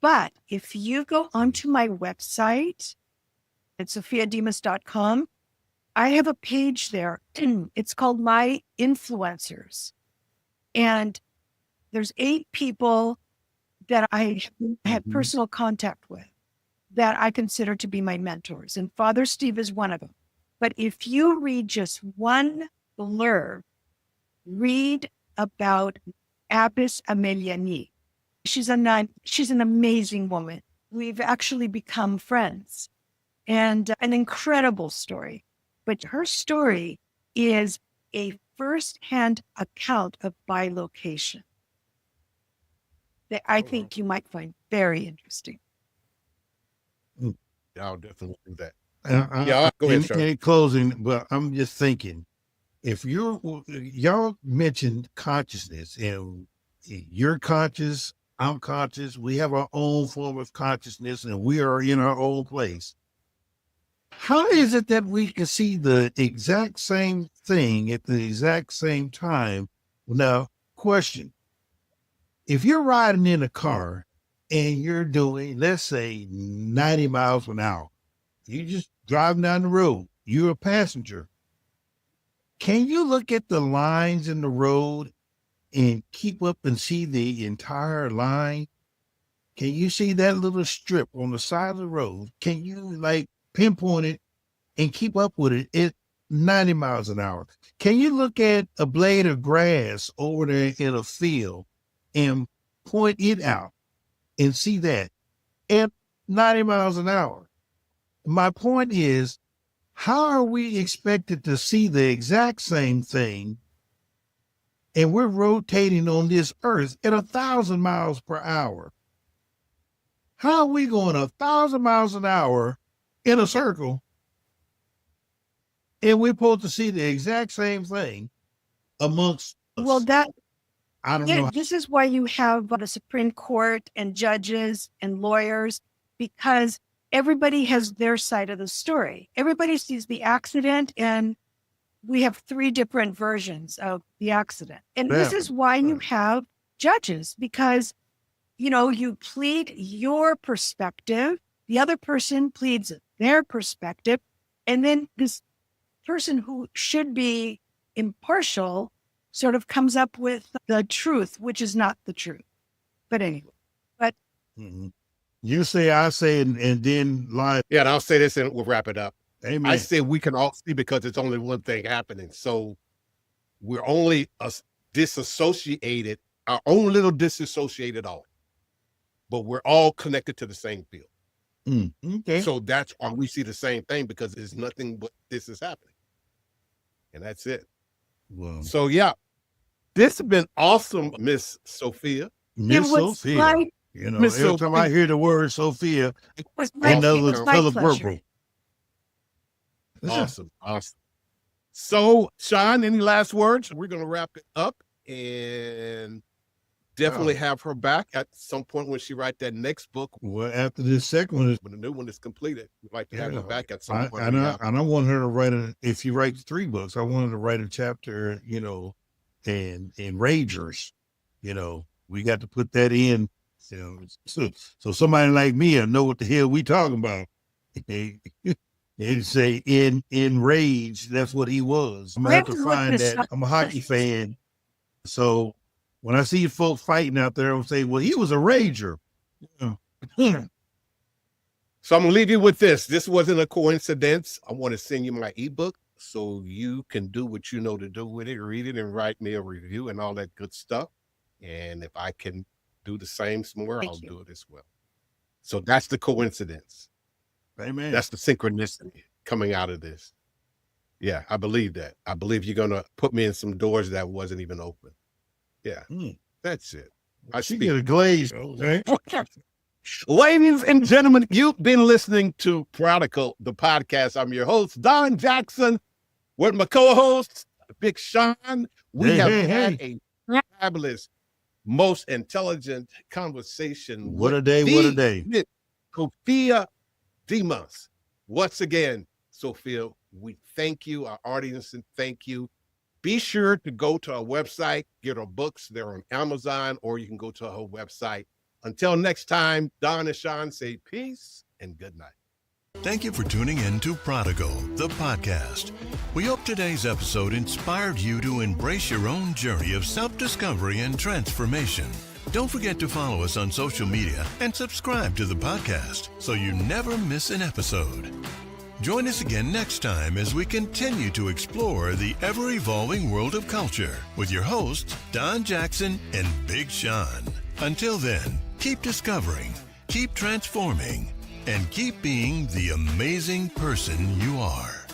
But if you go onto my website at sophiademas.com, I have a page there. It's called My Influencers. And there's 8 people that I had personal contact with that I consider to be my mentors. And Father Steve is one of them. But if you read just one blurb, read about Abbess Ameliani. She's a nun. She's an amazing woman. We've actually become friends, and an incredible story. But her story is a first-hand account of bilocation that I think you might find very interesting. Yeah, I'll definitely do that. Go ahead, sir. In closing, but I'm just thinking, if y'all mentioned consciousness, and you're conscious, I'm conscious, we have our own form of consciousness, and we are in our own place. How is it that we can see the exact same thing at the exact same time? Now, question, if you're riding in a car and you're doing, let's say, 90 miles an hour, you just driving down the road, you're a passenger. Can you look at the lines in the road and keep up and see the entire line? Can you see that little strip on the side of the road? Can you like pinpoint it and keep up with it at 90 miles an hour? Can you look at a blade of grass over there in a field and point it out and see that at 90 miles an hour? My point is, how are we expected to see the exact same thing and we're rotating on this earth at 1,000 miles per hour? How are we going 1,000 miles an hour in a circle and we're supposed to see the exact same thing amongst us? Well, I don't know. This is why you have the Supreme Court and judges and lawyers, because everybody has their side of the story. Everybody sees the accident, and we have 3 different versions of the accident. And this is why you have judges, because, you know, you plead your perspective, the other person pleads their perspective, and then this person who should be impartial sort of comes up with the truth, which is not the truth. But anyway, You say, I say, and then lie. Yeah, and I'll say this and we'll wrap it up. Amen. I say we can all see because it's only one thing happening. So we're only disassociated, our own little disassociated all. But we're all connected to the same field. Okay. So that's why we see the same thing, because there's nothing but this is happening. And that's it. Wow. So yeah, This has been awesome, Miss Sophia. Miss It was Sophia. like- You know, Miss every time I Sophia. hear the word Sophia, It was my, it another was my color pleasure. purple. Awesome. So, Sean, any last words? We're going to wrap it up and definitely have her back at some point when she write that next book. Well, after this second one is, When the new one is completed, we'd like to have Yeah. her back at some point. I don't want her to write if she writes 3 books, I want her to write a chapter, you know, in Ragers, you know, we got to put that in, you know, so somebody like me will know what the hell we talking about. And say in Rage, that's what he was. I'm gonna have to find that. I'm a hockey fan, so when I see folks fighting out there, I'll say, well, he was a rager. So I'm gonna leave you with this. This wasn't a coincidence. I want to send you my ebook so you can do what you know to do with it, read it and write me a review and all that good stuff. And if I can do the same somewhere, I'll do it as well. So that's the coincidence. Amen. That's the synchronicity coming out of this. Yeah, I believe that. I believe you're going to put me in some doors that wasn't even open. Yeah, that's it. She get a glaze. Okay. Ladies and gentlemen, you've been listening to Prodigal, the podcast. I'm your host, Don Jackson, with my co-host, Big Sean. We have had a fabulous, most intelligent conversation. What a day, what a day. Sophia Demas. Once again, Sophia, we thank you, our audience, and thank you. Be sure to go to our website, get our books. They're on Amazon, or you can go to our website. Until next time, Don and Sean say peace and good night. Thank you for tuning in to Prodigal, the podcast. We hope today's episode inspired you to embrace your own journey of self-discovery and transformation. Don't forget to follow us on social media and subscribe to the podcast so you never miss an episode. Join us again next time as we continue to explore the ever-evolving world of culture with your hosts, Don Jackson and Big Sean. Until then, keep discovering, keep transforming, and keep being the amazing person you are.